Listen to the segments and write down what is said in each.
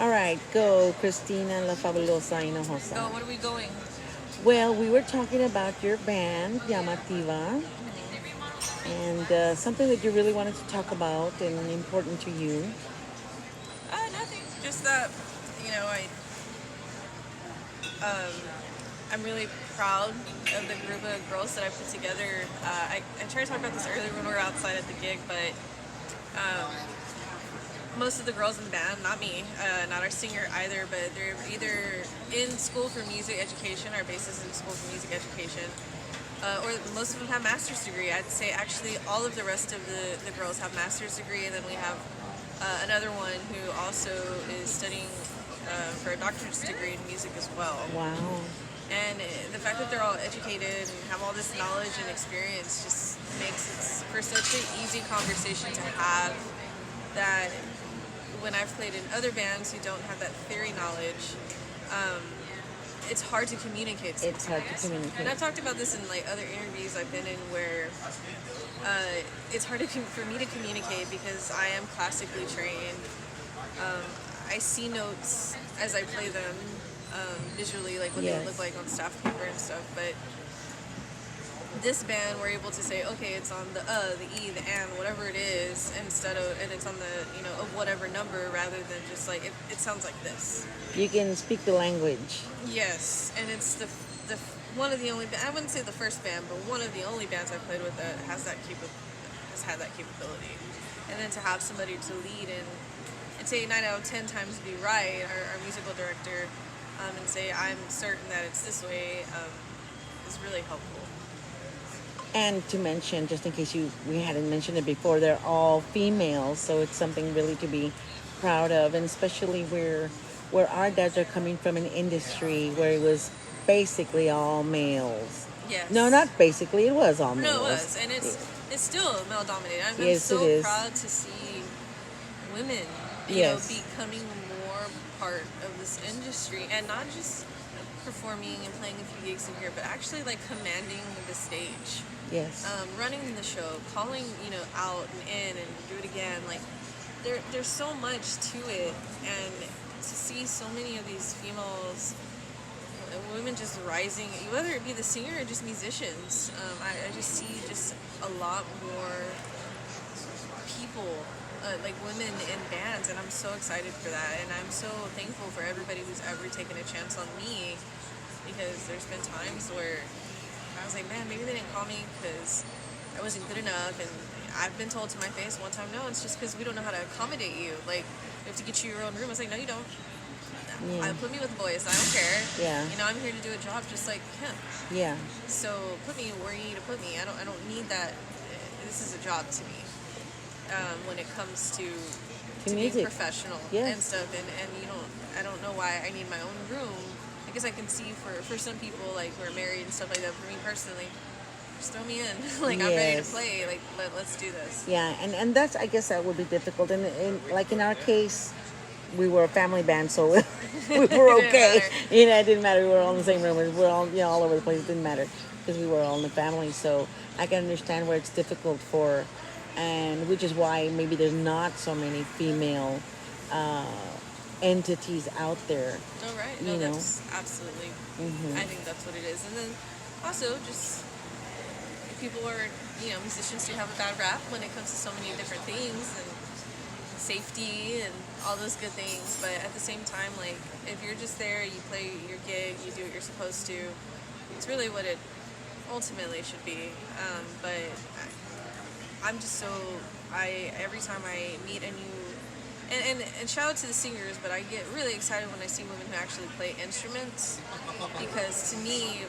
All right, go, Cristina La Fabulosa Hinojosa. So what are we going? Well, we were talking about your band, Llamativa, and something that you really wanted to talk about and important to you. Nothing. Just that, you know, um, I'm really proud of the group of girls that I put together. I tried to talk about this earlier when we were outside at the gig, but um, most of the girls in the band, not me, not our singer either, but they're either in school for music education, our bassist in school for music education, or most of them have master's degree. I'd say actually all of the rest of the girls have master's degree, and then we have another one who also is studying for a doctorate degree in music as well. Wow. And the fact that they're all educated and have all this knowledge and experience just makes it for such an easy conversation to have, that when I've played in other bands who don't have that theory knowledge, it's hard to communicate sometimes. It's hard to communicate. And I've talked about this in like other interviews I've been in where it's hard for me to communicate because I am classically trained. I see notes as I play them visually, like what they would look like on staff paper and stuff. But this band, we're able to say, okay, it's on the E, the and, whatever it is, and it's on the of whatever number, rather than just like it sounds like this. You can speak the language. Yes, and it's the one of the only, I wouldn't say the first band, but one of the only bands I've played with that has had that capability. And then to have somebody to lead and say 9 out of 10 times be right, our musical director, and say I'm certain that it's this way, is really helpful. And to mention, just in case we hadn't mentioned it before, they're all females, so it's something really to be proud of, and especially where our dads are coming from an industry where it was basically all males. Yes. No, not basically. It was all males. No, it was, and it's still male dominated. I'm so proud to see women, becoming more part of this industry, and not just performing and playing a few gigs in here, but actually like commanding the stage. Yes. Running the show, calling out and in and do it again. Like there's so much to it, and to see so many of these females, women just rising, whether it be the singer or just musicians. I just see just a lot more people, like women in bands, and I'm so excited for that. And I'm so thankful for everybody who's ever taken a chance on me, because there's been times where I was like, man, maybe they didn't call me because I wasn't good enough. And I've been told to my face one time, no, it's just because we don't know how to accommodate you. Like, we have to get you your own room. I was like, no, you don't. Yeah. Put me with boys. I don't care. Yeah. I'm here to do a job just like him. Yeah. So put me where you need to put me. I don't need that. This is a job to me. When it comes to being professional and stuff, and I don't know why I need my own room. I guess I can see for some people, like, who are married and stuff like that. For me personally, just throw me in. Like, I'm ready to play. Like, let's do this. Yeah, and that's, I guess that would be difficult. And like in our case, we were a family band, so we were okay. It didn't matter. We were all in the same room. We were all all over the place. It didn't matter because we were all in the family. So I can understand where it's difficult for, and which is why maybe there's not so many female entities out there. Oh, right. No, that's absolutely. I think that's what it is. And then also just people are, musicians do have a bad rap when it comes to so many different things and safety and all those good things. But at the same time, like, if you're just there, you play your gig, you do what you're supposed to, it's really what it ultimately should be. But I'm just every time I meet a new, and shout out to the singers, but I get really excited when I see women who actually play instruments, because to me,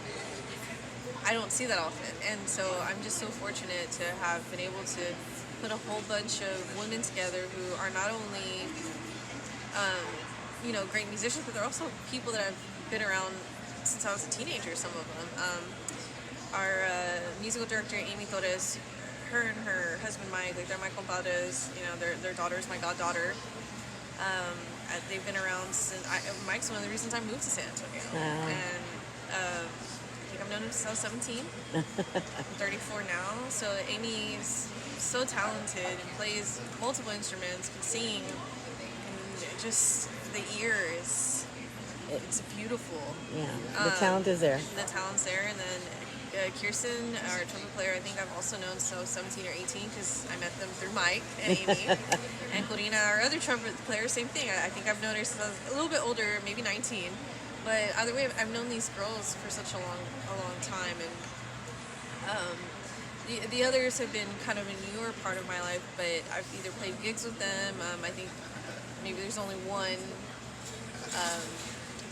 I don't see that often. And so I'm just so fortunate to have been able to put a whole bunch of women together who are not only, great musicians, but they're also people that I've been around since I was a teenager, some of them. Our musical director, Amy Torres, her and her husband Mike, like, they're my compadres. Their daughter is my goddaughter. They've been around since Mike's one of the reasons I moved to San Antonio. Wow. And I think I've known him since I was 17. I'm 34 now. So Amy's so talented and plays multiple instruments, can sing, and just the ear is, it's beautiful. Yeah, the talent is there. The talent's there, and then Kirsten, our trumpet player, I think I've also known so 17 or 18 because I met them through Mike and Amy. And Corina, our other trumpet player, same thing. I think I've known her since I was a little bit older, maybe 19. But either way, I've known these girls for such a long time, and the others have been kind of a newer part of my life. But I've either played gigs with them. I think maybe there's only one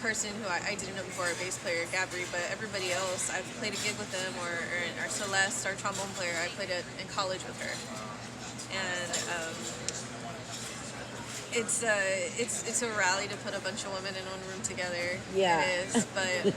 person who I didn't know before, a bass player, Gabri, but everybody else, I've played a gig with them, or our Celeste, our trombone player, I played it in college with her. And it's a rally to put a bunch of women in one room together. Yeah. It is, but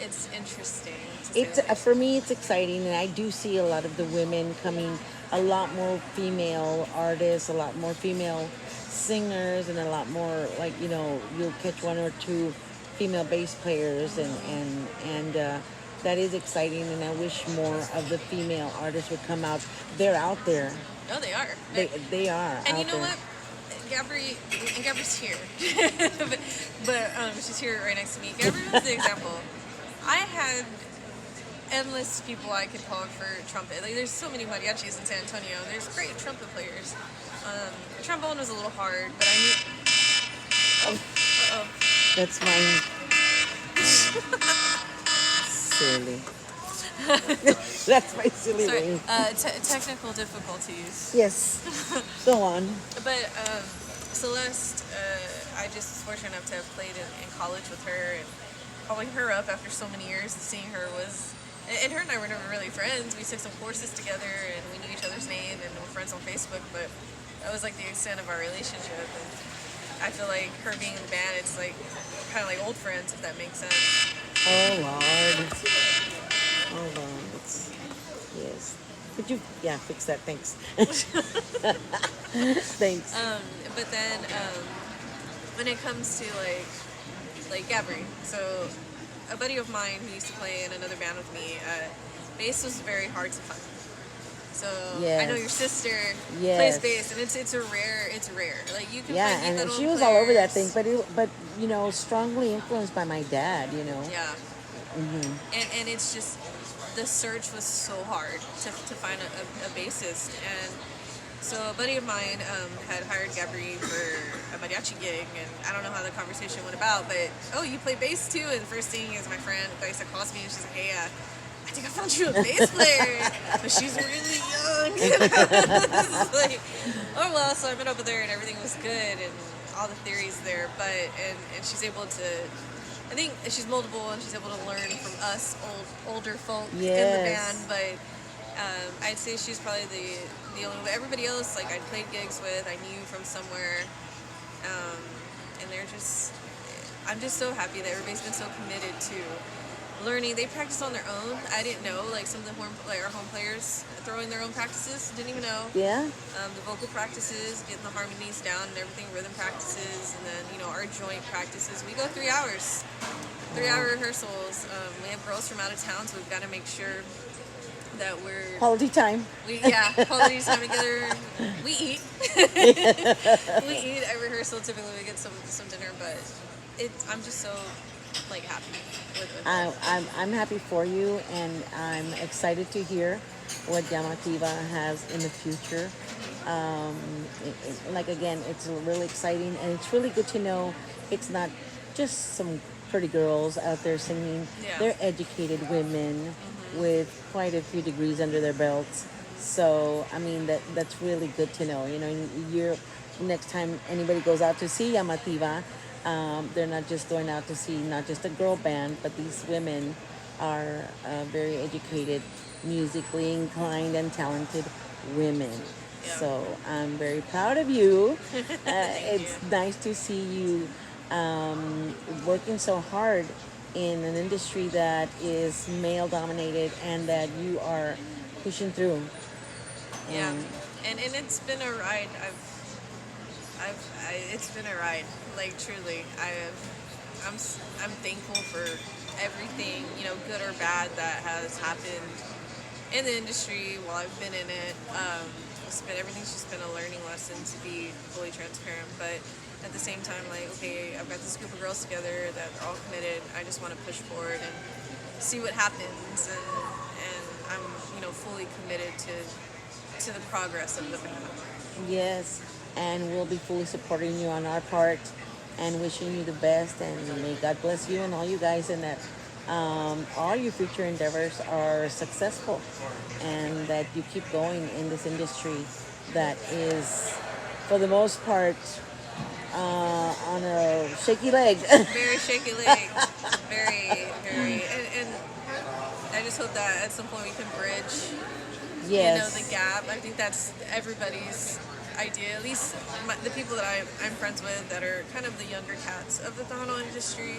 it's interesting. It's for me, it's exciting, and I do see a lot of the women coming, a lot more female artists, a lot more female singers, and a lot more, like, you know, you'll catch one or two female bass players, and that is exciting, and I wish more of the female artists would come out. They're out there. Oh, they are. They are. And out you know there. what? Gabri's here, but she's here right next to me. Gabri was the example. I had endless people I could call for trumpet. Like, there's so many mariachis in San Antonio. There's great trumpet players. Trombone was a little hard, but I knew. Oh. That's mine. Silly. That's my silly Sorry. ring. Technical difficulties. Yes. Go on. But Celeste, I just was fortunate enough to have played in college with her, and calling her up after so many years and seeing her was. And her and I were never really friends. We took some courses together, and we knew each other's name, and we're friends on Facebook. But that was like the extent of our relationship. And I feel like her being in the band, it's like kind of like old friends, if that makes sense. Oh Lord. Hold on. Yes. Could you? Yeah, fix that. Thanks. Thanks. But then when it comes to like Gabri, so a buddy of mine who used to play in another band with me, bass was very hard to find. So Yes. I know your sister Yes. plays bass, and it's rare. Like, you can Yeah, find and Italo she was all over that players. thing, but you know, strongly influenced by my dad. You know. Yeah. Mm-hmm. And it's just, the search was so hard to find a bassist. And so a buddy of mine had hired Gabri for a mariachi gig, and I don't know how the conversation went about, but, oh, you play bass too? And the first thing is my friend Thaisa calls me, and she's like, hey, I think I found you a bass player, but she's really young. It's like, oh, well, so I met up with her, and everything was good, and all the theories there, but, and she's able to, I think she's moldable, and she's able to learn from us older folk in the band. Yes. But I'd say she's probably the only. But everybody else, like, I'd played gigs with, I knew from somewhere, and they're just. I'm just so happy that everybody's been so committed to learning. They practice on their own. I didn't know, like, some of the our home players throwing their own practices. Didn't even know. Yeah. The vocal practices, getting the harmonies down and everything, rhythm practices, and then, you know, our joint practices. We go 3 hours, 3-hour rehearsals. We have girls from out of town, so we've got to make sure that we're Quality time. quality time together. We eat. We eat at rehearsal. Typically, we get some dinner, but I'm just so, like, happy with it. I'm happy for you, and I'm excited to hear what Llamativa has in the future. Like, again, it's really exciting, and it's really good to know it's not just some pretty girls out there singing. Yeah. They're educated women with quite a few degrees under their belts. So, I mean, that's really good to know. You know, next time anybody goes out to see Llamativa, they're not just going out to see not just a girl band, but these women are very educated, musically inclined, and talented women. Yeah. So I'm very proud of you. It's nice to see you working so hard in an industry that is male dominated, and that you are pushing through. Yeah, and it's been a ride. It's been a ride. Like, truly, I'm thankful for everything, you know, good or bad, that has happened in the industry while I've been in it. Everything's just been a learning lesson, to be fully transparent. But at the same time, like, okay, I've got this group of girls together that are all committed. I just want to push forward and see what happens, and I'm, fully committed to the progress of the band. Yes, and we'll be fully supporting you on our part and wishing you the best. And may God bless you and all you guys, and that all your future endeavors are successful and that you keep going in this industry that is, for the most part, on a shaky leg. Very shaky leg, very, very, and I just hope that at some point we can bridge, Yes. the gap. I think that's everybody's idea. At least the people that I'm friends with that are kind of the younger cats of the Tejano industry.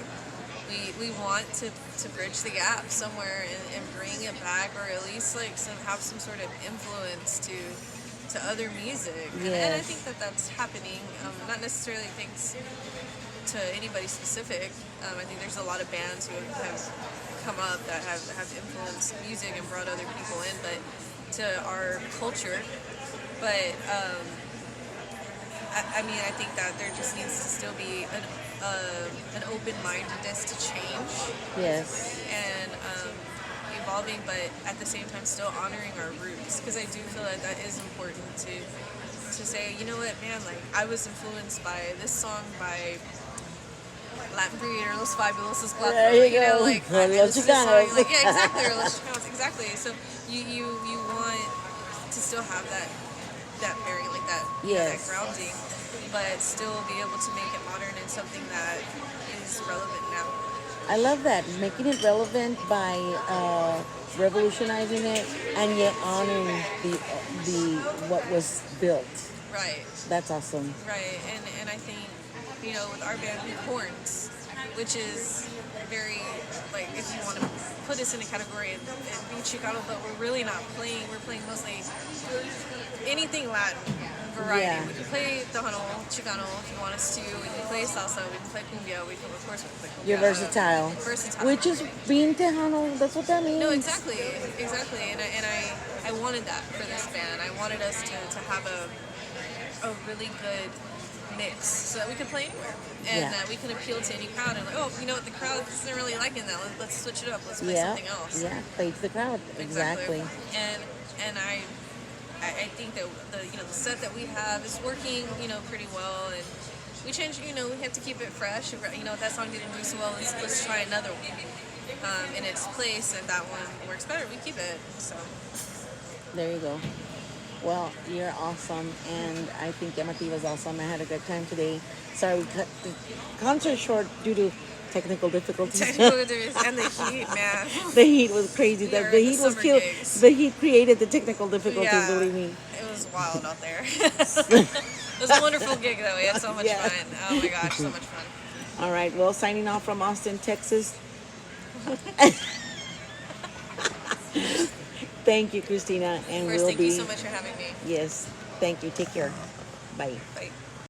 We want to bridge the gap somewhere and bring it back, or at least like have some sort of influence to other music. And I Yes. think that that's happening. Not necessarily thanks to anybody specific. I think there's a lot of bands who have come up that have influenced music and brought other people in, but to our culture. But I think that there just needs to still be an open-mindedness to change Yes. and evolving, but at the same time still honoring our roots. Because I do feel that that is important to say, you know what, man, like I was influenced by this song by Latin Breed or Los Fabulosos Cuatro. There you go. Like Or Los this is a song, Chicanos. like yeah, exactly, or Los Chicanos, exactly. So you want to still have that bearing, like that, that Yes. grounding, but still be able to make it modern and something that is relevant now. I love that, making it relevant by revolutionizing it and yet honoring the what was built. Right, That's awesome. right, and I think with our band Horns, which is very like if you want to put us in a category, it'd be Chicano, but we're really not playing. We're playing mostly anything Latin variety. Yeah. We can play Tejano, Chicano if you want us to. We can play salsa. We can play cumbia. We can, of course, we can play cumbia. You're versatile. Versatile. Which is being Tejano. That's what that means. No, exactly. And I wanted that for this band. I wanted us to have a really good mix so that we could play anywhere and that we can appeal to any crowd and like, oh, you know what, the crowd isn't really liking that. Let's switch it up. Let's play something else. Yeah, play to the crowd. Exactly. And I think that the set that we have is working pretty well, and we change we have to keep it fresh. If that song didn't do so well, let's try another one in its place, and that one works better, we keep it. So There you go. Well, you're awesome, and I think Yamati was awesome. I had a good time today. Sorry, we cut the concert short due to technical difficulties. technical difficulties and the heat, man. The heat was crazy. We are The in heat the was summer killed. gigs. The heat created the technical difficulties. Yeah, Believe me. it was wild out there. It was a wonderful gig, though. We had so much Yeah. fun. Oh my gosh, so much fun. All right. Well, signing off from Austin, Texas. Thank you, Christina, and First, we'll thank be. you so much for having me. Yes. Thank you. Take care. Bye. Bye.